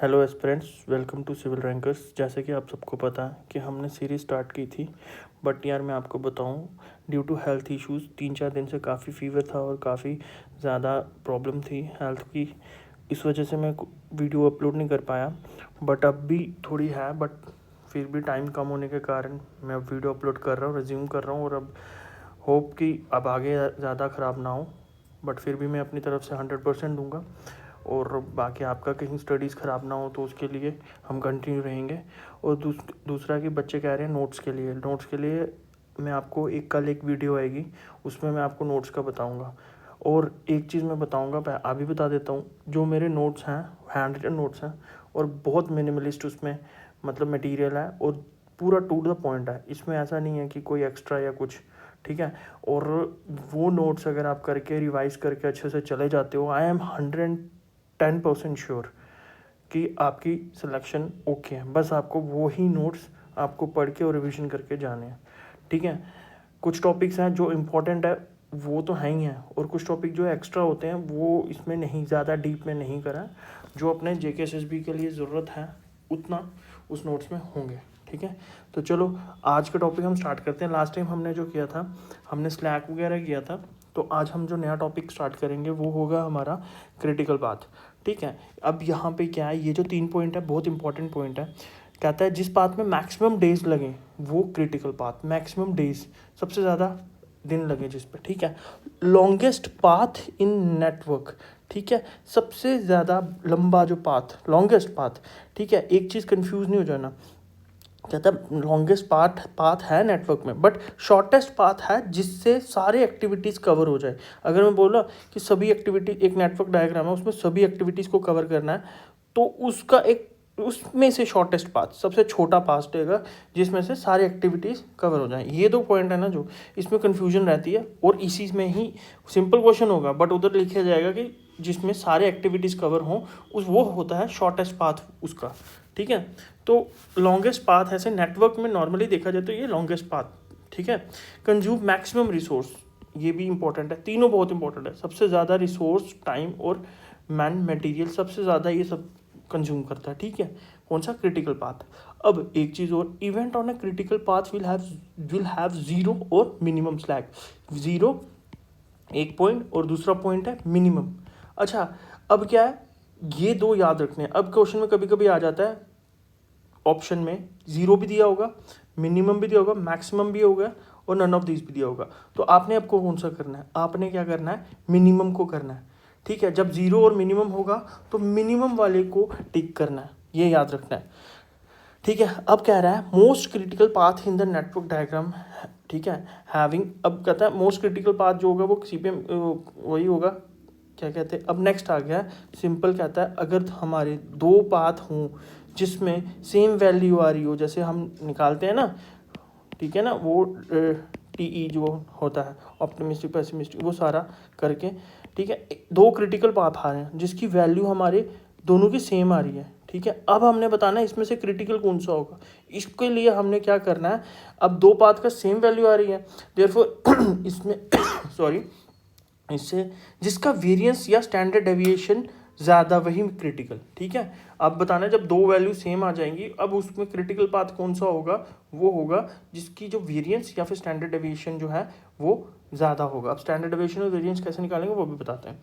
Hello aspirants, welcome to Civil Rankers. जैसे कि आप सबको पता है कि हमने सीरीज़ स्टार्ट की थी, बट यार मैं आपको बताऊं, ड्यू टू हेल्थ इश्यूज़ 3-4 दिन से काफ़ी फीवर था और काफ़ी ज़्यादा प्रॉब्लम थी हेल्थ की। इस वजह से मैं वीडियो अपलोड नहीं कर पाया, बट अब भी थोड़ी है, बट फिर भी टाइम कम होने के कारण मैं अब वीडियो अपलोड कर रहा हूँ, रिज्यूम कर रहा हूँ। और अब होप कि अब आगे ज़्यादा ख़राब ना हो, बट फिर भी मैं अपनी तरफ से 100% दूंगा। और बाकी आपका कहीं स्टडीज़ ख़राब ना हो तो उसके लिए हम कंटिन्यू रहेंगे। और दूसरा कि बच्चे कह रहे हैं नोट्स के लिए मैं आपको कल एक वीडियो आएगी, उसमें मैं आपको नोट्स का बताऊंगा। और एक चीज़ मैं बताऊंगा, मैं अभी बता देता हूँ, जो मेरे नोट्स हैं हैंड रिटन नोट्स हैं और बहुत मिनिमलिस्ट उसमें मतलब मटेरियल है और पूरा टू द पॉइंट है। इसमें ऐसा नहीं है कि कोई एक्स्ट्रा या कुछ, ठीक है। और वो नोट्स अगर आप करके रिवाइज करके अच्छे से चले जाते हो, आई एम 110% श्योर कि आपकी सिलेक्शन ओके है। बस आपको वो ही नोट्स आपको पढ़ के और रिवीजन करके जाने हैं, ठीक है। कुछ टॉपिक्स हैं जो इम्पोर्टेंट है, वो तो है ही हैं, और कुछ टॉपिक जो एक्स्ट्रा होते हैं वो इसमें नहीं, ज़्यादा डीप में नहीं करा। जो अपने JKSSB के लिए ज़रूरत है उतना उस नोट्स में होंगे, ठीक है। तो चलो आज का टॉपिक हम स्टार्ट करते हैं। लास्ट टाइम हमने जो किया था, हमने स्लैक वगैरह किया था, तो आज हम जो नया टॉपिक स्टार्ट करेंगे वो होगा हमारा क्रिटिकल पाथ, ठीक है। अब यहाँ पे क्या है, ये जो 3 पॉइंट है बहुत इंपॉर्टेंट पॉइंट है। कहता है जिस पाथ में मैक्सिमम डेज लगे वो क्रिटिकल पाथ, मैक्सिमम डेज, सबसे ज़्यादा दिन लगे जिस पे, ठीक है। लॉन्गेस्ट पाथ इन नेटवर्क, ठीक है, सबसे ज़्यादा लंबा जो पाथ, लॉन्गेस्ट पाथ, ठीक है। एक चीज़ कंफ्यूज नहीं हो जाना, कहता है लॉन्गेस्ट पाथ है नेटवर्क में, बट शॉर्टेस्ट पाथ है जिससे सारे एक्टिविटीज़ कवर हो जाए। अगर मैं बोला कि सभी एक्टिविटी, एक नेटवर्क डायग्राम है उसमें सभी एक्टिविटीज़ को कवर करना है, तो उसका एक, उसमें से शॉर्टेस्ट पाथ, सबसे छोटा पाथ रहेगा जिसमें से सारी एक्टिविटीज़ कवर हो जाएं। ये 2 पॉइंट है ना जो इसमें कन्फ्यूजन रहती है, और इसी में ही सिंपल क्वेश्चन होगा बट उधर लिखा जाएगा कि जिसमें सारे एक्टिविटीज़ कवर हों, उस वो होता है शॉर्टेस्ट पाथ उसका, ठीक है। तो लॉन्गेस्ट पाथ ऐसे नेटवर्क में नॉर्मली देखा जाए तो ये लॉन्गेस्ट पाथ, ठीक है। कंज्यूम मैक्सिमम रिसोर्स, ये भी इंपॉर्टेंट है, तीनों बहुत इंपॉर्टेंट है। सबसे ज़्यादा रिसोर्स, टाइम और मैन मटेरियल, सबसे ज़्यादा ये सब कंज्यूम करता है, ठीक है। कौन सा? Critical path. अब एक चीज़ और, event on a critical path will have zero और मिनिमम स्लैक। जीरो एक पॉइंट और दूसरा पॉइंट है मिनिमम। अच्छा, अब क्या है, ये 2 याद रखने हैं। अब क्वेश्चन में कभी कभी आ जाता है, ऑप्शन में जीरो भी दिया होगा, मिनिमम भी दिया होगा, मैक्सिमम भी होगा और नन ऑफ दिस भी दिया होगा। तो आपने आपको कौन सा करना है? आपने क्या करना है? मिनिमम को करना है, ठीक है। जब जीरो और मिनिमम होगा तो मिनिमम वाले को टिक करना है, ये याद रखना है, ठीक है। अब कह रहा है most critical path in the network diagram, ठीक है, हैविंग। अब कहता है मोस्ट क्रिटिकल पाथ जो होगा वो CPM वही होगा, क्या कहते हैं। अब नेक्स्ट आ गया सिंपल, कहता है अगर हमारे 2 पाथ हों जिसमें सेम वैल्यू आ रही हो, जैसे हम निकालते हैं ना, ठीक है ना, वो TE जो होता है, ऑप्टिमिस्टिक पेसिमिस्टिक, वो सारा करके, ठीक है। 2 क्रिटिकल पाथ आ रहे हैं जिसकी वैल्यू हमारे दोनों की सेम आ रही है, ठीक है। अब हमने बताना है इसमें से क्रिटिकल कौन सा होगा। इसके लिए हमने क्या करना है, अब 2 पाथ का सेम वैल्यू आ रही है, देयरफॉर इसमें सॉरी, इससे जिसका वेरिएंस या स्टैंडर्ड डेविएशन ज़्यादा वही क्रिटिकल, ठीक है। अब बताना है जब 2 वैल्यू सेम आ जाएंगी, अब उसमें क्रिटिकल पाथ कौन सा होगा, वो होगा जिसकी जो वेरिएंस या फिर स्टैंडर्ड डेविएशन जो है वो ज़्यादा होगा। अब स्टैंडर्ड डेविएशन और वेरिएंस कैसे निकालेंगे वो भी बताते हैं।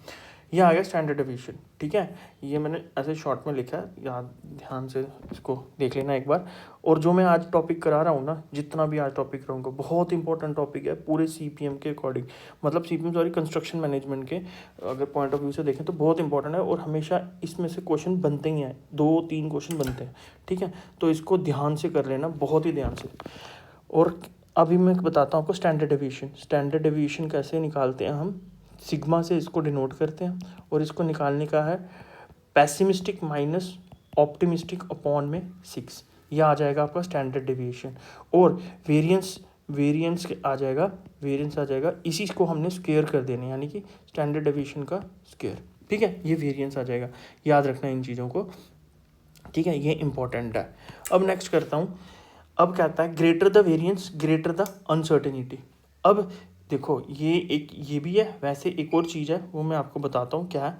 ये आ गया स्टैंडर्ड डेविएशन, ठीक है। ये मैंने ऐसे शॉर्ट में लिखा है, याद ध्यान से इसको देख लेना एक बार। और जो मैं आज टॉपिक करा रहा हूँ ना, जितना भी आज टॉपिक रहूँगा, बहुत इंपॉर्टेंट टॉपिक है पूरे CPM के अकॉर्डिंग, मतलब CPM सॉरी कंस्ट्रक्शन मैनेजमेंट के अगर पॉइंट ऑफ व्यू से देखें तो बहुत इंपॉर्टेंट है। और हमेशा इसमें से क्वेश्चन बनते ही हैं, 2-3 क्वेश्चन बनते हैं, ठीक है। तो इसको ध्यान से कर लेना, बहुत ही ध्यान से। और अभी मैं बताता हूँ आपको स्टैंडर्ड डेविएशन। स्टैंडर्ड डेविएशन कैसे निकालते हैं हम, सिग्मा से इसको डिनोट करते हैं, और इसको निकालने का है पेसिमिस्टिक माइनस ऑप्टिमिस्टिक अपॉन में 6, यह आ जाएगा आपका स्टैंडर्ड डेविएशन। और वेरिएंस आ जाएगा इसी को हमने स्क्वायर कर देने, यानी कि स्टैंडर्ड डेविएशन का स्क्वायर, ठीक है। ये वेरिएंस आ जाएगा, याद रखना इन चीज़ों को, ठीक है, ये इंपॉर्टेंट है। अब नेक्स्ट करता हूँ। अब कहता है greater the variance greater the uncertainty. अब देखो ये भी है, वैसे एक और चीज़ है वो मैं आपको बताता हूँ क्या है।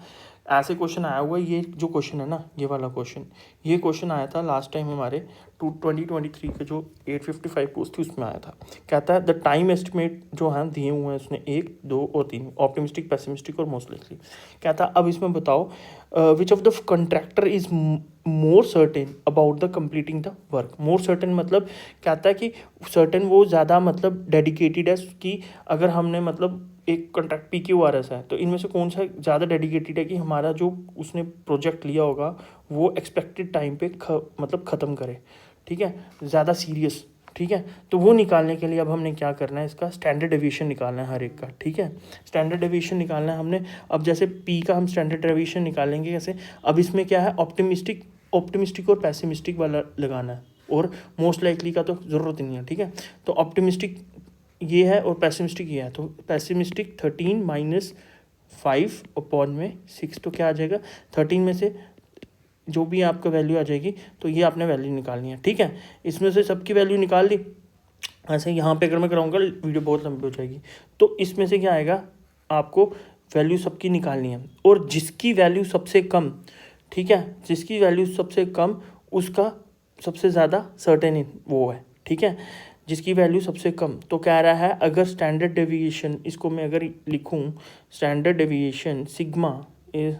ऐसे क्वेश्चन आया हुआ है। ये जो क्वेश्चन है ना, ये वाला क्वेश्चन, ये क्वेश्चन आया था लास्ट टाइम हमारे 2023 के जो 855 पोस्ट थी उसमें आया था। कहता है द टाइम एस्टिमेट जो है दिए हुए हैं उसने 1, 2 और 3, ऑप्टिमिस्टिक, पेसिमिस्टिक और मोस्ट लाइकली। कहता है अब इसमें बताओ which of the contractor is more certain about the completing the work. More certain मतलब कहता है कि सर्टेन वो ज़्यादा मतलब डेडिकेटेड है कि अगर हमने मतलब एक कॉन्ट्रैक्ट PQRS है तो इनमें से कौन सा ज़्यादा डेडिकेटेड है कि हमारा जो उसने प्रोजेक्ट लिया होगा वो एक्सपेक्टेड टाइम पे मतलब ख़त्म करे, ठीक है, ज़्यादा सीरियस, ठीक है। तो वो निकालने के लिए अब हमने क्या करना है, इसका स्टैंडर्ड डेविएशन निकालना है हर एक का, ठीक है। स्टैंडर्ड डेविएशन निकालना है हमने। अब जैसे P का हम स्टैंडर्ड डेविएशन निकालेंगे कैसे, अब इसमें क्या है, ऑप्टिमिस्टिक और पेसिमिस्टिक वाला लगाना है, और मोस्ट लाइकली का तो ज़रूरत नहीं है, ठीक है। तो ऑप्टिमिस्टिक ये है और पेसिमिस्टिक ये है, तो पेसिमिस्टिक 13 - 5 अपॉन में 6, तो क्या आ जाएगा 13 में से जो भी आपका वैल्यू आ जाएगी तो ये आपने वैल्यू निकालनी है, ठीक है। इसमें से सबकी वैल्यू निकाल ली। ऐसे यहाँ पे अगर मैं कराऊंगा वीडियो बहुत लंबी हो जाएगी, तो इसमें से क्या आएगा, आपको वैल्यू सबकी निकालनी है, और जिसकी वैल्यू सबसे कम, ठीक है, जिसकी वैल्यू सबसे कम उसका सबसे ज़्यादा सर्टेन वो है, ठीक है, जिसकी वैल्यू सबसे कम। तो कह रहा है अगर स्टैंडर्ड डेविएशन, इसको मैं अगर लिखूं, standard deviation sigma is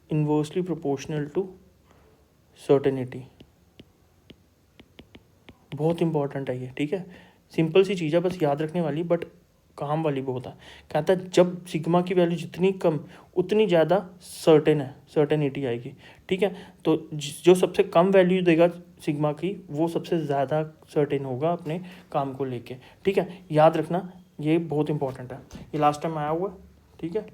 inversely proportional to certainty. बहुत इंपॉर्टेंट है ये, ठीक है। सिंपल सी चीज़ है, बस याद रखने वाली, बट काम वाली बहुत है। कहता है जब सिग्मा की वैल्यू जितनी कम उतनी ज़्यादा सर्टेन है, सर्टेनिटी आएगी, ठीक है। तो जो सबसे कम वैल्यू देगा सिग्मा की वो सबसे ज़्यादा सर्टेन होगा अपने काम को लेके, ठीक है। याद रखना ये बहुत इंपॉर्टेंट है, ये लास्ट टाइम आया हुआ है, ठीक है,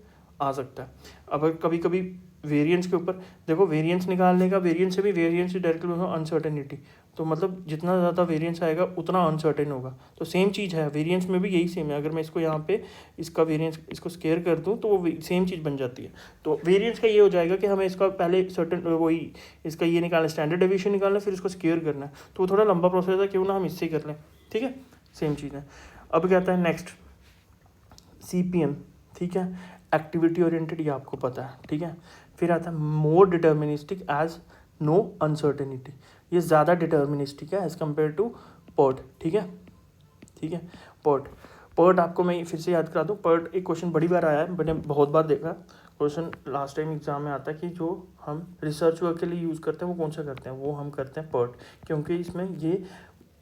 आ सकता है। अब कभी कभी वेरिएंस के ऊपर देखो, वेरिएंस निकालने का, वेरिएंस से भी, वेरिएंस से डायरेक्टली अनसर्टेनिटी, तो मतलब जितना ज़्यादा वेरिएंस आएगा उतना अनसर्टेन होगा। तो सेम चीज़ है, वेरिएंस में भी यही सेम है। अगर मैं इसको यहाँ पे इसका वेरिएंस इसको स्केयर कर दूँ तो वो सेम चीज़ बन जाती है। तो वेरिएंस का ये हो जाएगा कि हमें इसका पहले सर्टेन वही इसका ये निकालना, स्टैंडर्ड डेविएशन निकालना, फिर इसको स्केयर करना है। तो वो थोड़ा लंबा प्रोसेस है, क्यों ना हम इससे ही कर लें, ठीक है, सेम चीज़ है। अब क्या आता है नेक्स्ट, CPM, ठीक है, एक्टिविटी ओरिएंटेड, ये आपको पता है, ठीक है। फिर आता है मोर डिटर्मिनिस्टिक एज नो अनसर्टेनिटी, ये ज़्यादा डिटर्मिनिस्टिक है एज कम्पेयर टू PERT, ठीक है, ठीक है। PERT आपको मैं फिर से याद करा दूँ, PERT एक क्वेश्चन बड़ी बार आया है, मैंने बहुत बार देखा क्वेश्चन, लास्ट टाइम एग्जाम में आता है कि जो हम रिसर्च वर्क के लिए यूज़ करते हैं वो कौन सा करते हैं, वो हम करते हैं PERT, क्योंकि इसमें ये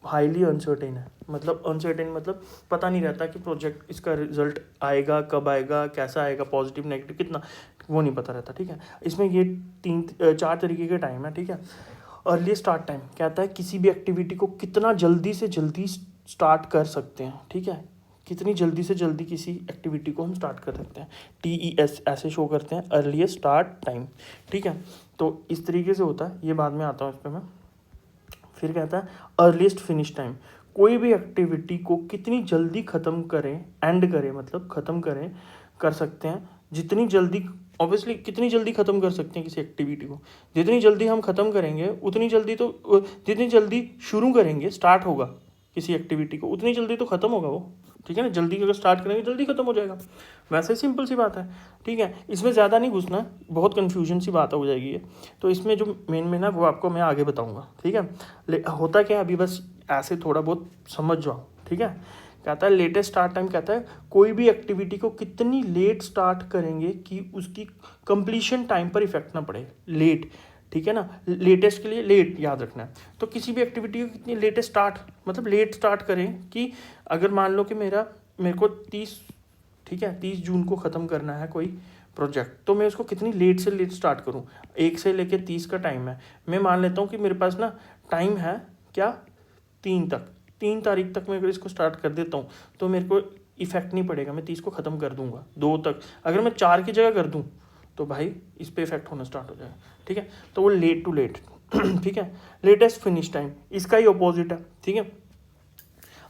हाईली अनसर्टेन है। मतलब अनसर्टेन मतलब पता नहीं रहता कि प्रोजेक्ट इसका रिजल्ट आएगा कब आएगा, कैसा आएगा, पॉजिटिव नेगेटिव कितना, वो नहीं पता रहता, ठीक है। इसमें ये 4 तरीके के टाइम है, ठीक है। अर्ली स्टार्ट टाइम कहता है किसी भी एक्टिविटी को कितना जल्दी से जल्दी स्टार्ट कर सकते हैं, ठीक है, कितनी जल्दी से जल्दी किसी एक्टिविटी को हम स्टार्ट कर सकते हैं, TES ऐसे शो करते हैं, अर्लीस्ट स्टार्ट टाइम, ठीक है। तो इस तरीके से होता है, ये बाद में आता हूँ इस पर मैं। फिर कहता है अर्लीस्ट फिनिश टाइम, कोई भी एक्टिविटी को कितनी जल्दी ख़त्म करें, एंड करें मतलब ख़त्म करें, कर सकते हैं, जितनी जल्दी, ऑब्वियसली कितनी जल्दी ख़त्म कर सकते हैं किसी एक्टिविटी को, जितनी जल्दी हम ख़त्म करेंगे उतनी जल्दी, तो जितनी जल्दी शुरू करेंगे, स्टार्ट होगा किसी एक्टिविटी को, उतनी जल्दी तो ख़त्म होगा वो, ठीक है ना। जल्दी अगर स्टार्ट करेंगे जल्दी ख़त्म हो जाएगा, वैसे सिंपल सी बात है, ठीक है। इसमें ज़्यादा नहीं घुसना, बहुत कन्फ्यूजन सी बात हो जाएगी ये। तो इसमें जो मेन है वो आपको मैं आगे बताऊँगा, ठीक है। होता क्या है अभी बस ऐसे थोड़ा बहुत समझ जाओ, ठीक है। कहता है लेटेस्ट स्टार्ट टाइम, कहता है कोई भी एक्टिविटी को कितनी लेट स्टार्ट करेंगे कि उसकी कंप्लीशन टाइम पर इफेक्ट ना पड़े, लेट, ठीक है ना। लेटेस्ट के लिए लेट याद रखना है। तो किसी भी एक्टिविटी को कितनी लेटेस्ट स्टार्ट, मतलब लेट स्टार्ट करें कि अगर मान लो कि मेरे को 30, ठीक है, 30 जून को ख़त्म करना है कोई प्रोजेक्ट, तो मैं उसको कितनी लेट से लेट स्टार्ट करूं, 1 से लेकर 30 का टाइम है। मैं मान लेता हूं कि मेरे पास ना टाइम है क्या, 3 तारीख तक मैं अगर इसको स्टार्ट कर देता हूँ तो मेरे को इफेक्ट नहीं पड़ेगा, मैं 30 को ख़त्म कर दूंगा 2 तक। अगर मैं 4 की जगह कर दूं तो भाई इस पर इफेक्ट होना स्टार्ट हो जाएगा, ठीक है। तो वो लेट टू लेट, ठीक है। लेटेस्ट फिनिश टाइम इसका ही ऑपोजिट है, ठीक है।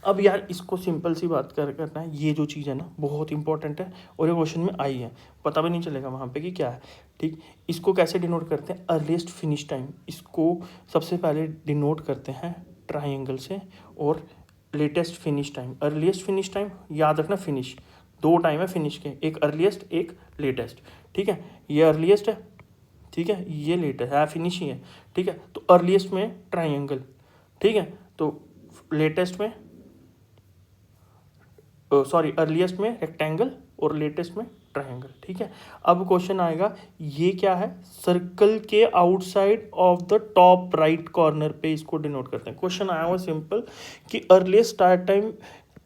अब यार इसको सिंपल सी बात करना है, ये जो चीज़ है ना बहुत इंपॉर्टेंट है और ये क्वेश्चन में आई है, पता भी नहीं चलेगा वहाँ पे कि क्या है, ठीक। इसको कैसे डिनोट करते हैं, अर्लीस्ट फिनिश टाइम, इसको सबसे पहले डिनोट करते हैं ट्राइंगल से, और latest finish time, earliest finish time याद रखना फिनिश, दो टाइम है फिनिश के, एक अर्लीस्ट एक लेटेस्ट, ठीक है, ये अर्लीस्ट है, ठीक है, ये लेटेस्ट है, फिनिश ही है, ठीक है, तो अर्लीस्ट में ट्राइंगल, ठीक है, तो लेटेस्ट में सॉरी अर्लीस्ट में रेक्टेंगल और लेटेस्ट में ट्रायंगल, ठीक है। अब क्वेश्चन आएगा, ये क्या है, सर्कल के outside of the top right corner पे इसको डिनोट करते हैं। क्वेश्चन आया हुआ सिंपल कि अर्लीस्ट स्टार्ट टाइम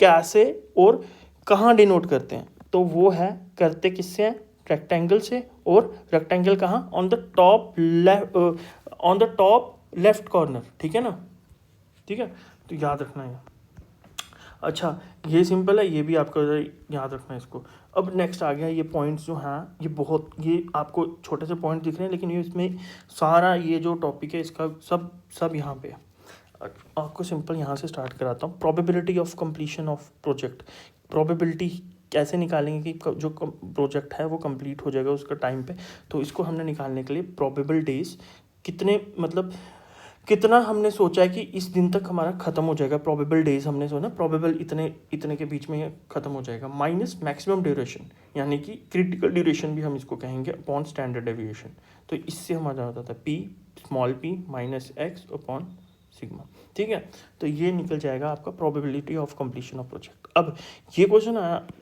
कैसे और कहाँ डिनोट करते हैं, तो वो है करते किससे हैं, रेक्टेंगल से, और रेक्टेंगल कहाँ, on the top left corner, ठीक है ना, ठीक है, तो याद रखना है। अच्छा ये सिंपल है, ये भी आपको याद रखना है इसको। अब नेक्स्ट आ गया ये पॉइंट्स जो हैं, ये आपको छोटे से पॉइंट दिख रहे हैं, लेकिन ये इसमें सारा ये जो टॉपिक है इसका सब यहाँ पे है। आपको सिंपल यहाँ से स्टार्ट कराता हूँ। Probability of completion of project, probability कैसे निकालेंगे कि जो प्रोजेक्ट है वो कंप्लीट हो जाएगा उसका टाइम पे, तो इसको हमने निकालने के लिए प्रोबेबल डेज कितने, मतलब कितना हमने सोचा है कि इस दिन तक हमारा ख़त्म हो जाएगा, प्रोबेबल डेज हमने सोचा प्रोबेबल इतने के बीच में ख़त्म हो जाएगा, माइनस मैक्सिमम ड्यूरेशन, यानी कि क्रिटिकल ड्यूरेशन भी हम इसको कहेंगे, अपॉन स्टैंडर्ड डेविएशन। तो इससे हमारा होता था P small p minus x upon sigma, ठीक है, तो ये निकल जाएगा आपका probability of completion of project. अब ये क्वेश्चन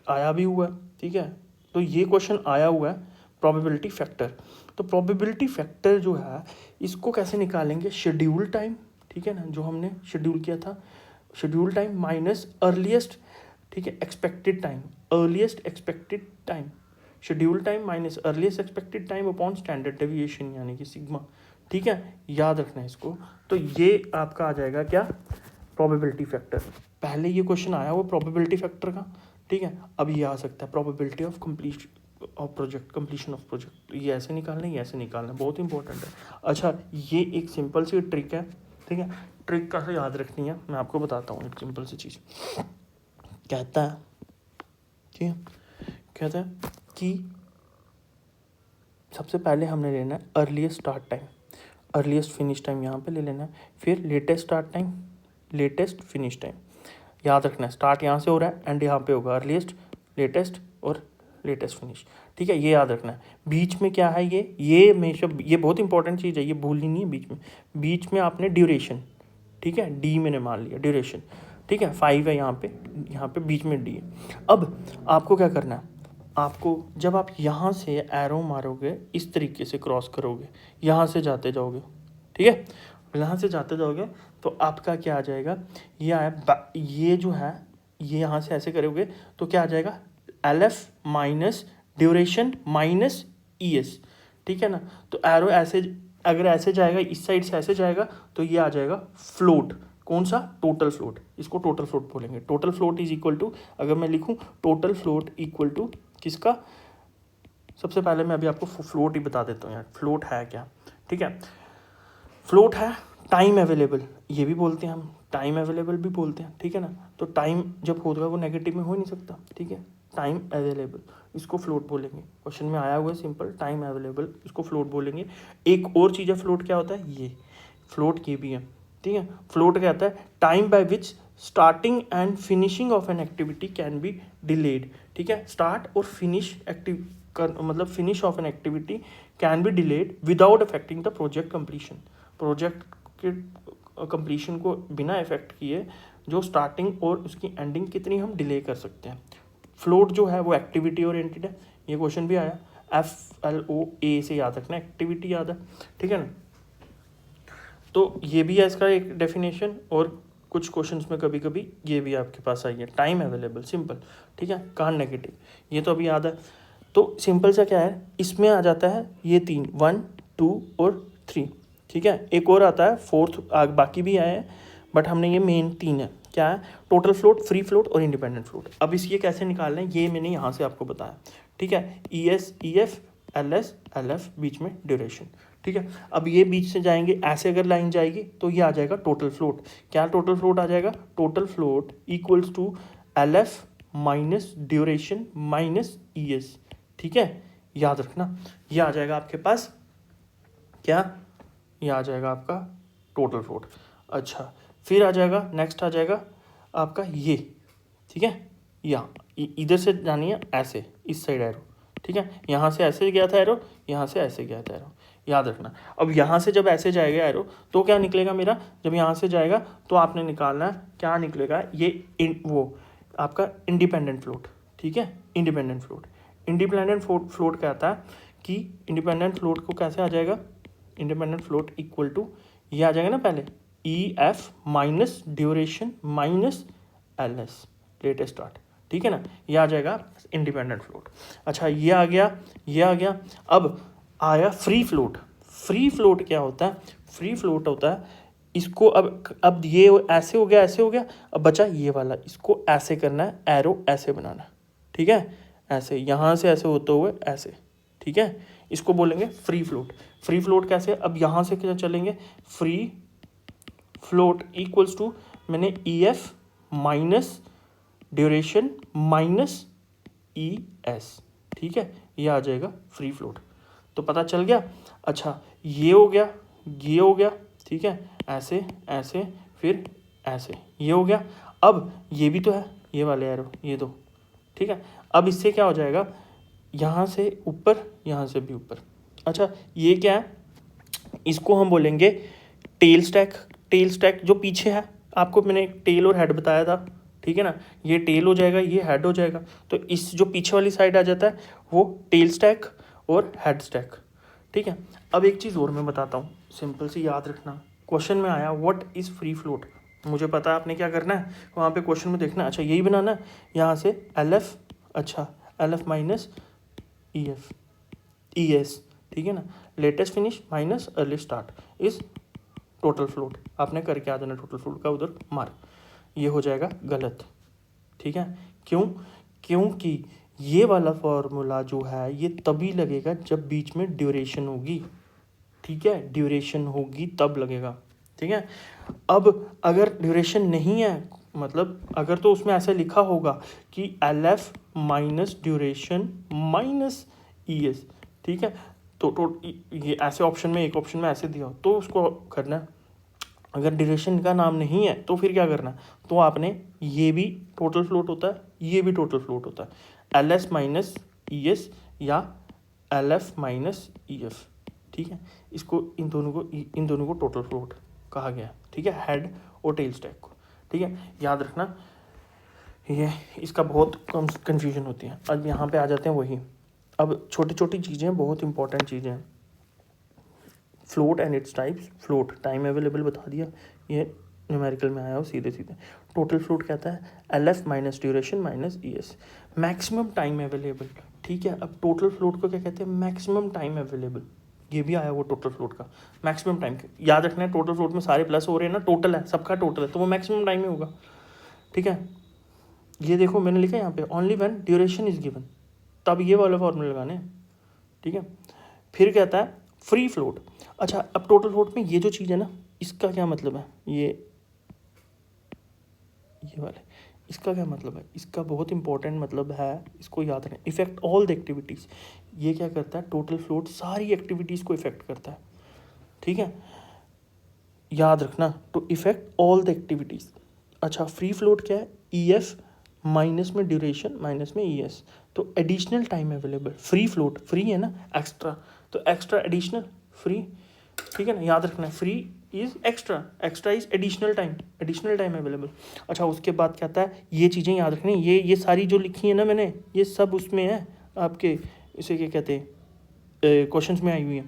आया भी हुआ है, ठीक है, तो ये क्वेश्चन आया हुआ है प्रोबेबिलिटी फैक्टर। तो प्रोबेबिलिटी फैक्टर जो है इसको कैसे निकालेंगे, शेड्यूल टाइम, ठीक है ना, जो हमने शेड्यूल किया था, शेड्यूल टाइम माइनस अर्लीस्ट, ठीक है, expected time, earliest expected time, schedule time minus earliest expected time upon standard deviation यानी कि सिग्मा, ठीक है, याद रखना है इसको। तो ये आपका आ जाएगा क्या, प्रोबेबिलिटी फैक्टर। पहले ये क्वेश्चन आया हुआ प्रोबेबिलिटी फैक्टर का, ठीक है, अब ये आ सकता है probability of completion of project. तो ये ऐसे निकालना है, ये ऐसे निकालना है, बहुत इंपॉर्टेंट है। अच्छा ये एक सिंपल सी ट्रिक है, ठीक है, ट्रिक कैसे याद रखनी है मैं आपको बताता हूँ। एक सिंपल सी चीज़ कहता है, ठीक है, कहता है कि सबसे पहले हमने लेना है earliest start time, earliest finish time यहाँ पे ले लेना है, फिर latest start time, latest finish time, याद रखना है, स्टार्ट यहाँ से हो रहा है एंड यहाँ पे होगा अर्लीस्ट, लेटेस्ट और लेटेस्ट फिनिश, ठीक है, ये याद रखना है। बीच में क्या है, ये हमेशा, ये बहुत इंपॉर्टेंट चीज़ है, ये भूलनी नहीं है। बीच में आपने ड्यूरेशन, ठीक है, डी मैंने मान लिया ड्यूरेशन, ठीक है, 5 है यहाँ पे बीच में डी है। अब आपको क्या करना है, आपको जब आप यहाँ से एरो मारोगे इस तरीके से क्रॉस करोगे, यहाँ से जाते जाओगे, ठीक है, यहाँ से जाते जाओगे तो आपका क्या आ जाएगा, ये जो है ये यहाँ से ऐसे करोगे तो क्या आ जाएगा, LF minus duration minus ES, ठीक है ना। तो एरो ऐसे, अगर ऐसे जाएगा, इस साइड से ऐसे जाएगा तो ये आ जाएगा फ्लोट, कौन सा, टोटल फ्लोट, इसको टोटल फ्लोट बोलेंगे। Total float is equal to, अगर मैं लिखूं टोटल फ्लोट इक्वल टू किसका, सबसे पहले मैं अभी आपको फ्लोट ही बता देता हूँ यार, फ्लोट है क्या, ठीक है, फ्लोट है टाइम अवेलेबल, ये भी बोलते हैं हम, टाइम अवेलेबल भी बोलते हैं, ठीक है ना। तो टाइम जब होगा वो नेगेटिव में हो नहीं सकता, ठीक है, टाइम अवेलेबल इसको फ्लोट बोलेंगे। क्वेश्चन में आया हुआ है सिंपल, टाइम अवेलेबल इसको फ्लोट बोलेंगे। एक और चीज़ है फ्लोट, क्या होता है, ये फ्लोट ये भी है, ठीक है। फ्लोट कहता है time by which starting and finishing of an activity can be delayed, ठीक है, स्टार्ट और फिनिश मतलब finish off an activity can be delayed without affecting the project completion, project के कंप्लीशन को बिना इफेक्ट किए जो स्टार्टिंग और उसकी एंडिंग कितनी हम डिले कर सकते हैं। फ्लोट जो है वो एक्टिविटी ओरिएंटेड है, ये क्वेश्चन भी आया, FLOA से याद रखना, एक्टिविटी याद है, ठीक है ना। तो ये भी है इसका एक डेफिनेशन, और कुछ क्वेश्चंस में कभी कभी ये भी आपके पास आई है, टाइम अवेलेबल सिंपल, ठीक है, कान नेगेटिव, ये तो अभी याद है। तो सिंपल सा क्या है, इसमें आ जाता है ये 3, 1 2 और 3, ठीक है, एक और आता है 4th, बाकी भी आए हैं बट हमने ये मेन 3 है, क्या है, टोटल फ्लोट, फ्री फ्लोट और इंडिपेंडेंट फ्लोट। अब इसके कैसे निकालना है ये मैंने यहाँ से आपको बताया, ठीक है, ES EF LS LF बीच में ड्यूरेशन, ठीक है। अब ये बीच से जाएंगे, ऐसे अगर लाइन जाएगी तो ये आ जाएगा टोटल फ्लोट, क्या टोटल फ्लोट आ जाएगा, total float equals to LF minus duration minus ES, ठीक है, याद रखना, ये आ जाएगा आपके पास क्या, ये आ जाएगा आपका टोटल फ्लोट। अच्छा फिर आ जाएगा, नेक्स्ट आ जाएगा आपका ये, ठीक है, इधर से जानी है ऐसे, इस साइड एरो, ठीक है। यहाँ से ऐसे गया था एरो, यहाँ से ऐसे गया था एरो, याद रखना। अब यहाँ से जब ऐसे जाएगा एरो तो क्या निकलेगा मेरा, जब यहाँ से जाएगा तो आपने निकालना है क्या निकलेगा, ये वो आपका इंडिपेंडेंट फ्लोट, ठीक है। इंडिपेंडेंट फ्लोट कहता है कि इंडिपेंडेंट फ्लोट को कैसे आ जाएगा, इंडिपेंडेंट फ्लोट इक्वल टू ये आ जाएगा ना पहले, ई F minus duration minus L S let start, ठीक है ना, ये आ जाएगा इंडिपेंडेंट फ्लोट। अच्छा ये आ गया, ये आ गया। अब आया फ्री फ्लोट। फ्री फ्लोट क्या होता है, फ्री फ्लोट होता है इसको अब ये ऐसे हो गया, ऐसे हो गया, अब बचा ये वाला, इसको ऐसे करना है, एरो ऐसे बनाना है, ठीक है, ऐसे यहाँ से ऐसे होते हुए ऐसे, ठीक है, इसको बोलेंगे फ्री फ्लोट। फ्री फ्लोट कैसे, अब यहाँ से क्या चलेंगे, फ्री फ्लोट इक्वल्स टू मैंने ई F minus duration minus E S, ठीक है, ये आ जाएगा फ्री फ्लोट। तो पता चल गया। अच्छा ये हो गया, ये हो गया, ठीक है, ऐसे ऐसे फिर ऐसे, ये हो गया। अब ये भी तो है, ये वाले एरो, ये दो, ठीक है। अब इससे क्या हो जाएगा, यहाँ से ऊपर, यहाँ से भी ऊपर। अच्छा ये क्या है, इसको हम बोलेंगे टेल स्टैक। टेल स्टैक जो पीछे है, आपको मैंने टेल और हेड बताया था, ठीक है ना, ये टेल हो जाएगा, ये हेड हो जाएगा। तो इस जो पीछे वाली साइड आ जाता है वो टेल स्टैक और हेड स्टैक, ठीक है। अब एक चीज़ और मैं बताता हूँ, सिंपल सी याद रखना, क्वेश्चन में आया व्हाट इज़ फ्री फ्लोट, मुझे पता है आपने क्या करना है, वहाँ पे क्वेश्चन में देखना, अच्छा यही बनाना है, यहाँ से एल एफ, अच्छा L F minus E F E S, ठीक है ना, latest finish minus early start is total float, आपने करके आ जाना टोटल फ्लोट का उधर मार्क, ये हो जाएगा गलत, ठीक है। क्यों, क्योंकि ये वाला फॉर्मूला जो है ये तभी लगेगा जब बीच में ड्यूरेशन होगी, ठीक है, ड्यूरेशन होगी तब लगेगा, ठीक है। अब अगर ड्यूरेशन नहीं है, मतलब अगर तो उसमें ऐसे लिखा होगा कि L F minus duration minus E S, ठीक है, तो ये ऐसे ऑप्शन में, एक ऑप्शन में ऐसे दिया हो तो उसको करना है। अगर ड्यूरेशन का नाम नहीं है तो फिर क्या करना, तो आपने ये भी टोटल फ्लोट होता है, ये भी टोटल फ्लोट होता है, L S minus E S या L F minus E F, ठीक है, इसको इन दोनों को टोटल फ्लोट कहा गया, ठीक है, हेड और टेल स्टैक को, ठीक है, याद रखना। ये इसका बहुत कम कन्फ्यूजन होती है। अब यहाँ पे आ जाते हैं वही, अब छोटी छोटी चीज़ें, बहुत इंपॉर्टेंट चीज़ें हैं। Float and its types, float time available बता दिया, ये न्यूमेरिकल में आया हो सीधे सीधे। टोटल फ्लोट कहता है L F minus duration minus E S, maximum time available, ठीक है। अब टोटल फ्लोट को क्या कहते हैं, मैक्सिमम टाइम अवेलेबल, ये भी आया वो टोटल फ्लोट का मैक्सिमम टाइम, याद रखना है टोटल फ्लोट में सारे प्लस हो रहे हैं ना, टोटल है, सबका टोटल है, तो वो मैक्सिमम टाइम में होगा, ठीक है। ये देखो मैंने लिखा है यहाँ पे only when duration is given, तब ये वाला फॉर्मूला लगाने हैं, ठीक है। फिर कहता है फ्री फ्लोट। अच्छा अब टोटल फ्लोट में ये जो चीज़ है ना, इसका क्या मतलब है, ये वाले, इसका क्या मतलब है, इसका बहुत इंपॉर्टेंट मतलब है, इसको याद रखें, इफेक्ट ऑल द एक्टिविटीज़। ये क्या करता है, टोटल फ्लोट सारी एक्टिविटीज़ को इफेक्ट करता है, ठीक है, याद रखना, to effect all the activities. अच्छा फ्री फ्लोट क्या है, ई एफ माइनस में ड्यूरेशन माइनस में ई एस, तो additional time available, free float, free है ना, एक्स्ट्रा, तो एक्स्ट्रा एडिशनल फ्री, ठीक है ना, याद रखना है, free is extra, extra is additional time available. अच्छा उसके बाद कहता है ये चीज़ें याद रखनी, ये सारी जो लिखी है ना मैंने, ये सब उसमें है आपके, इसे क्या कहते हैं, क्वेश्चंस में आई हुई है।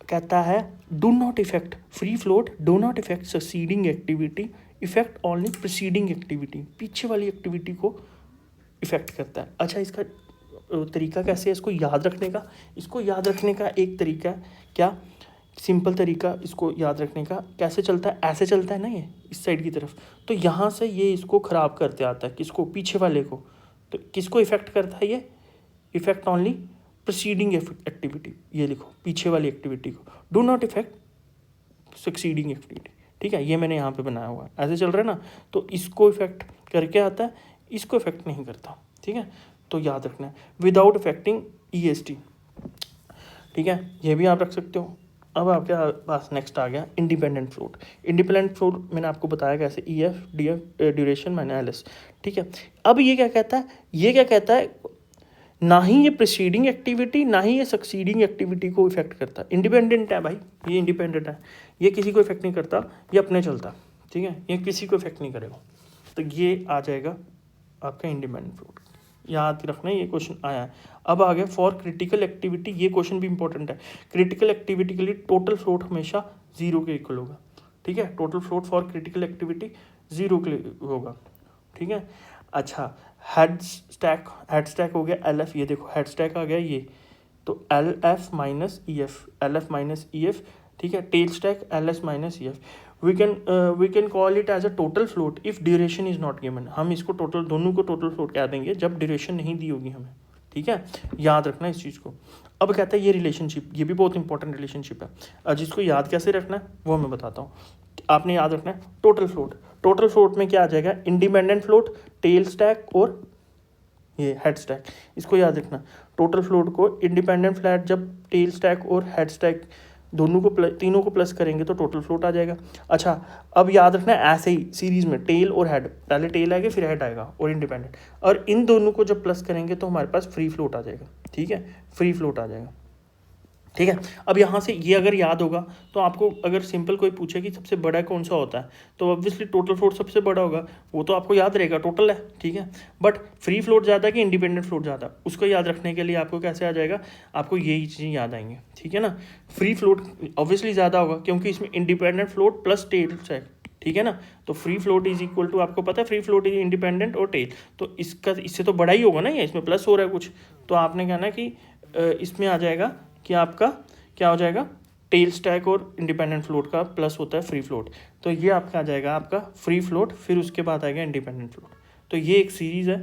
कहता है do not effect free float, do not effect succeeding activity, effect only preceding activity, पीछे वाली एक्टिविटी को इफेक्ट करता है। अच्छा इसका तरीका कैसे है इसको याद रखने का, इसको याद रखने का एक तरीका है, क्या सिंपल तरीका इसको याद रखने का, कैसे चलता है, ऐसे चलता है ना ये इस साइड की तरफ, तो यहाँ से ये इसको ख़राब करते आता है, किसको, पीछे वाले को, तो किसको इफेक्ट करता है ये, इफेक्ट ओनली प्रीसीडिंग एक्टिविटी, ये लिखो पीछे वाली एक्टिविटी को, do not effect succeeding activity, ठीक है, ये मैंने यहाँ पे बनाया हुआ है, ऐसे चल रहा है ना, तो इसको इफेक्ट करके आता है, इसको इफेक्ट नहीं करता, ठीक है, तो याद रखना है without effecting E S T, ठीक है, ये भी आप रख सकते हो। अब आपके पास नेक्स्ट आ गया इंडिपेंडेंट फ्लोट। इंडिपेंडेंट फ्लोट मैंने आपको बताया कैसे, E F D F duration minus L S, ठीक है। अब ये क्या कहता है, ये क्या कहता है, ना ही ये प्रीसीडिंग एक्टिविटी ना ही ये सक्सीडिंग एक्टिविटी को इफेक्ट करता, इंडिपेंडेंट है भाई, ये इंडिपेंडेंट है, ये किसी को इफेक्ट नहीं करता, ये अपने चलता, ठीक है, ये किसी को इफेक्ट नहीं करेगा। तो ये आ जाएगा आपका इंडिपेंडेंट फ्लोट, याद रखना ये क्वेश्चन आया है। अब आ गया फॉर क्रिटिकल एक्टिविटी, ये क्वेश्चन भी इंपॉर्टेंट है। क्रिटिकल एक्टिविटी के लिए टोटल फ्लोट हमेशा 0 के इक्वल होगा, ठीक है, total float for critical activity 0 के लिए होगा, ठीक है। अच्छा, हेड स्टैक हो गया LF, ये देखो हेड स्टैक आ गया ये, तो LF माइनस EF, ठीक है। Tail slack LS minus EF, we can call it as a total float if duration is not given. हम इसको टोटल, दोनों को टोटल फ्लोट कह देंगे जब ड्यूरेशन नहीं दी होगी हमें, ठीक है, याद रखना इस चीज़ को। अब कहता है ये रिलेशनशिप, ये भी बहुत इंपॉर्टेंट रिलेशनशिप है, जिसको याद कैसे रखना है वो मैं बताता हूँ। आपने याद रखना है टोटल फ्लोट, टोटल फ्लोट में क्या आ जाएगा, इंडिपेंडेंट फ्लोट, टेल स्टैक और ये हेड स्टैक, इसको याद रखना। टोटल फ्लोट को इंडिपेंडेंट फ्लैट जब टेल स्टैक और हेड स्टैक दोनों को तीनों को प्लस करेंगे तो टोटल फ्लोट आ जाएगा। अच्छा, अब याद रखना ऐसे ही सीरीज में टेल और हेड, पहले टेल आएगा फिर हेड आएगा और इंडिपेंडेंट, और इन दोनों को जब प्लस करेंगे तो हमारे पास फ्री फ्लोट आ जाएगा, ठीक है, फ्री फ्लोट आ जाएगा, ठीक है। अब यहाँ से ये अगर याद होगा तो आपको अगर सिंपल कोई पूछे कि सबसे बड़ा कौन सा होता है तो ऑब्वियसली टोटल फ्लोट सबसे बड़ा होगा, वो तो आपको याद रहेगा, टोटल है, ठीक है। बट फ्री फ्लोट ज़्यादा कि इंडिपेंडेंट फ्लोट ज़्यादा, उसको याद रखने के लिए आपको कैसे आ जाएगा, आपको यही चीज़ें याद आएंगी, ठीक है ना। फ्री फ्लोट ऑब्वियसली ज़्यादा होगा क्योंकि इसमें इंडिपेंडेंट फ्लोट प्लस टेल है, ठीक है ना। तो free float is equal to, आपको पता है फ्री फ्लोट इज इंडिपेंडेंट और टेल, तो इसका इससे तो बड़ा ही होगा ना, ये इसमें प्लस हो रहा है कुछ, तो आपने कहना कि इसमें आ जाएगा कि आपका क्या हो जाएगा, टेल स्टैक और इंडिपेंडेंट फ्लोट का प्लस होता है फ्री फ्लोट, तो ये आपका आ जाएगा आपका फ्री फ्लोट, फिर उसके बाद आएगा इंडिपेंडेंट फ्लोट। तो ये एक सीरीज़ है,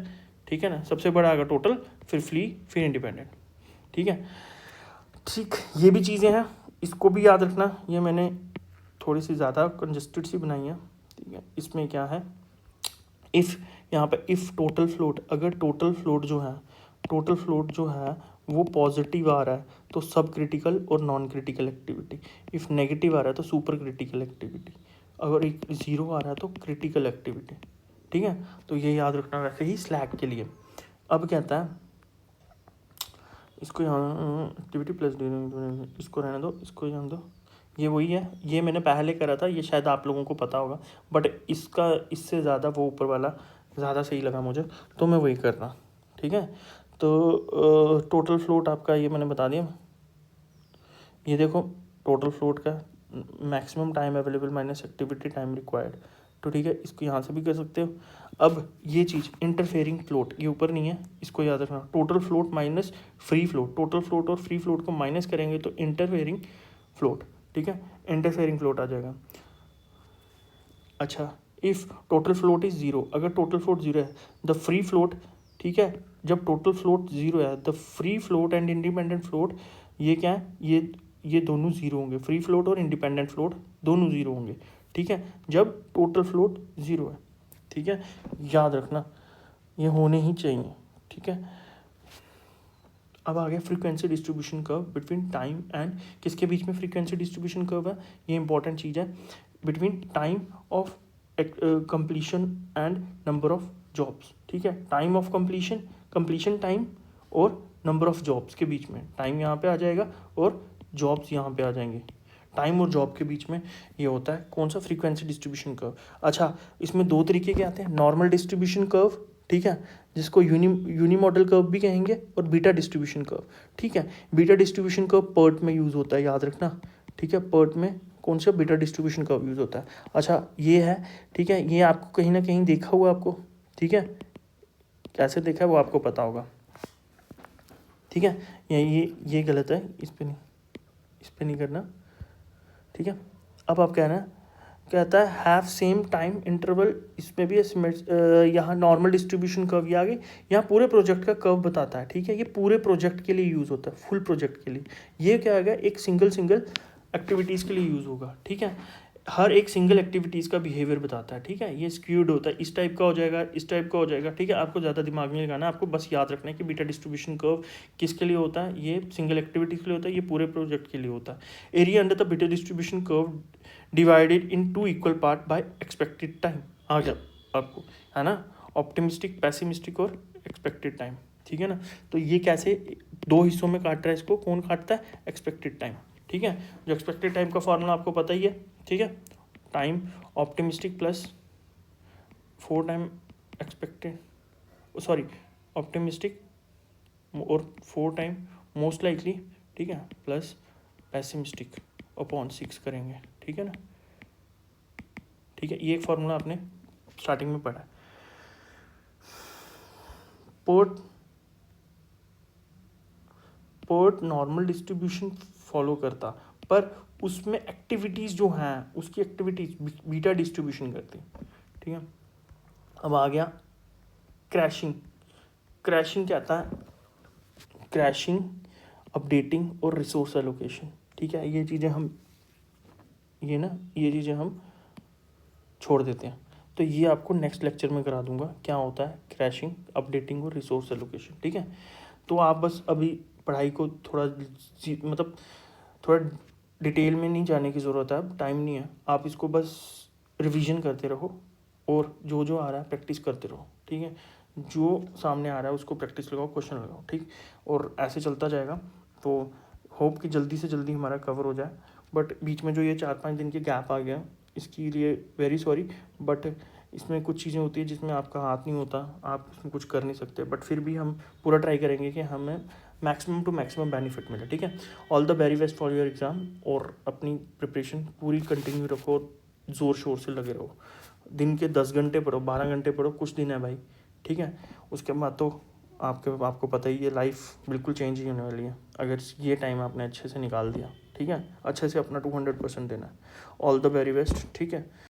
ठीक है ना, सबसे बड़ा आएगा टोटल, फिर फ्री, फिर इंडिपेंडेंट, ठीक है। ठीक, ये भी चीज़ें हैं, इसको भी याद रखना, ये मैंने थोड़ी सी ज़्यादा कंजस्टेड सी बनाई है, ठीक है। इसमें क्या है, इफ़, यहाँ पे इफ़ टोटल फ्लोट, अगर टोटल फ्लोट जो है वो पॉजिटिव आ रहा है तो सब क्रिटिकल और non critical activity, if negative आ रहा है तो सुपर क्रिटिकल एक्टिविटी, अगर एक 0 आ रहा है तो क्रिटिकल एक्टिविटी, ठीक है। तो ये याद रखना, वैसे ही स्लैक के लिए। अब कहता है इसको यहाँ एक्टिविटी प्लस, इसको रहने दो, इसको यहाँ दो, ये वही है, ये मैंने पहले करा था, ये शायद आप लोगों को पता होगा, बट इसका इससे ज़्यादा वो ऊपर वाला ज़्यादा सही लगा मुझे, तो मैं वही कर रहा, ठीक है। तो टोटल फ्लोट आपका ये मैंने बता दिया, ये देखो टोटल फ्लोट का maximum time available minus activity time required, तो ठीक है, इसको यहाँ से भी कर सकते हो। अब ये चीज़ इंटरफेयरिंग फ्लोट, ये ऊपर नहीं है, इसको याद रखना, total float minus free float, total float और फ्री फ्लोट को माइनस करेंगे तो इंटरफेयरिंग फ्लोट, ठीक है, इंटरफेयरिंग फ्लोट आ जाएगा। अच्छा, इफ़ टोटल फ्लोट इज़ 0, अगर टोटल फ्लोट 0 है, द फ्री फ्लोट, ठीक है, जब टोटल फ्लोट 0 है, the free float and independent float, ये क्या है, ये दोनों 0 होंगे, फ्री फ्लोट और इंडिपेंडेंट फ्लोट दोनों 0 होंगे, ठीक है, जब टोटल फ्लोट 0 है, ठीक है, याद रखना ये होने ही चाहिए, ठीक है। अब आ गया frequency distribution curve between time and, किसके बीच में फ्रीक्वेंसी डिस्ट्रीब्यूशन कर्व है, ये इंपॉर्टेंट चीज़ है, between time of completion and number of jobs, ठीक है, टाइम ऑफ कंप्लीशन टाइम और नंबर ऑफ जॉब्स के बीच में, टाइम यहाँ पे आ जाएगा और जॉब्स यहाँ पे आ जाएंगे, टाइम और जॉब के बीच में ये होता है कौन सा, फ्रीक्वेंसी डिस्ट्रीब्यूशन कर्व। अच्छा, इसमें 2 तरीके के आते हैं, नॉर्मल डिस्ट्रीब्यूशन कर्व, ठीक है, जिसको यूनी मॉडल कर्व भी कहेंगे, और बीटा डिस्ट्रीब्यूशन कर्व, ठीक है। बीटा डिस्ट्रीब्यूशन कर्व पर्ट में यूज़ होता है, याद रखना, ठीक है, पर्ट में कौन सा बीटा डिस्ट्रीब्यूशन कर्व यूज़ होता है। अच्छा, ये है, ठीक है, ये आपको कहीं ना कहीं देखा हुआ आपको, ठीक है, कैसे देखा है वो आपको पता होगा, ठीक है, ये गलत है, इस पर नहीं करना, ठीक है। अब आप कहता है हैव सेम टाइम इंटरवल, इसमें भी यहाँ नॉर्मल डिस्ट्रीब्यूशन कर्व ये आ गई, यहाँ पूरे प्रोजेक्ट का कर्व बताता है, ठीक है, ये पूरे प्रोजेक्ट के लिए यूज़ होता है, फुल प्रोजेक्ट के लिए, ये क्या आ गया, एक सिंगल एक्टिविटीज़ के लिए यूज़ होगा, ठीक है, हर एक सिंगल एक्टिविटीज़ का बिहेवियर बताता है, ठीक है, ये स्क्यूड होता है, इस टाइप का हो जाएगा, इस टाइप का हो जाएगा, ठीक है, आपको ज़्यादा दिमाग नहीं लगाना, आपको बस याद रखना है कि बीटा डिस्ट्रीब्यूशन कर्व किसके लिए होता है, ये सिंगल एक्टिविटीज़ के लिए होता है, ये पूरे प्रोजेक्ट के लिए होता है। Area under the beta distribution curve divided in 2 equal part by expected time, आ गया आपको, है ना। ऑप्टिमिस्टिक, पैसिमिस्टिक और एक्सपेक्टेड टाइम, ठीक है ना। तो ये कैसे दो हिस्सों में काट रहा है इसको, कौन काटता है, एक्सपेक्टेड टाइम, ठीक है। जो एक्सपेक्टेड टाइम का फॉर्मूला आपको पता ही है, ठीक है, time optimistic plus 4 time expected, sorry optimistic और 4 टाइम मोस्ट लाइकली, ठीक है, प्लस पैसिमिस्टिक अपॉन 6 करेंगे, ठीक है ना। ठीक है, ये एक फॉर्मूला आपने स्टार्टिंग में पढ़ा है। पोर्ट नॉर्मल डिस्ट्रीब्यूशन फॉलो करता, पर उसमें एक्टिविटीज़ जो हैं उसकी एक्टिविटीज बीटा डिस्ट्रीब्यूशन करती, ठीक है। अब आ गया क्रैशिंग। क्रैशिंग क्या आता है, क्रैशिंग, अपडेटिंग और रिसोर्स एलोकेशन, ठीक है। ये चीज़ें हम छोड़ देते हैं, तो ये आपको नेक्स्ट लेक्चर में करा दूंगा क्या होता है क्रैशिंग, अपडेटिंग और रिसोर्स एलोकेशन, ठीक है। तो आप बस अभी पढ़ाई को थोड़ा डिटेल में नहीं जाने की ज़रूरत है, अब टाइम नहीं है, आप इसको बस रिवीजन करते रहो और जो जो आ रहा है प्रैक्टिस करते रहो, ठीक है। जो सामने आ रहा है उसको प्रैक्टिस लगाओ, क्वेश्चन लगाओ, ठीक, और ऐसे चलता जाएगा। तो होप कि जल्दी से जल्दी हमारा कवर हो जाए, बट बीच में जो ये 4-5 दिन के गैप आ गया इसके लिए वेरी सॉरी, बट इसमें कुछ चीज़ें होती है जिसमें आपका हाथ नहीं होता, आप उसमें कुछ कर नहीं सकते, बट फिर भी हम पूरा ट्राई करेंगे कि हमें मैक्सिमम टू मैक्सिमम बेनिफिट मिले, ठीक है। All the very best for your exam, और अपनी प्रिपरेशन पूरी कंटिन्यू रखो, ज़ोर शोर से लगे रहो, दिन के 10 घंटे पढ़ो, 12 घंटे पढ़ो, कुछ दिन है भाई, ठीक है। उसके बाद तो आपको पता ही है लाइफ बिल्कुल चेंज ही होने वाली है अगर ये टाइम आपने अच्छे से निकाल दिया, ठीक है। अच्छे से अपना 200% देना है। ऑल द वेरी बेस्ट, ठीक है।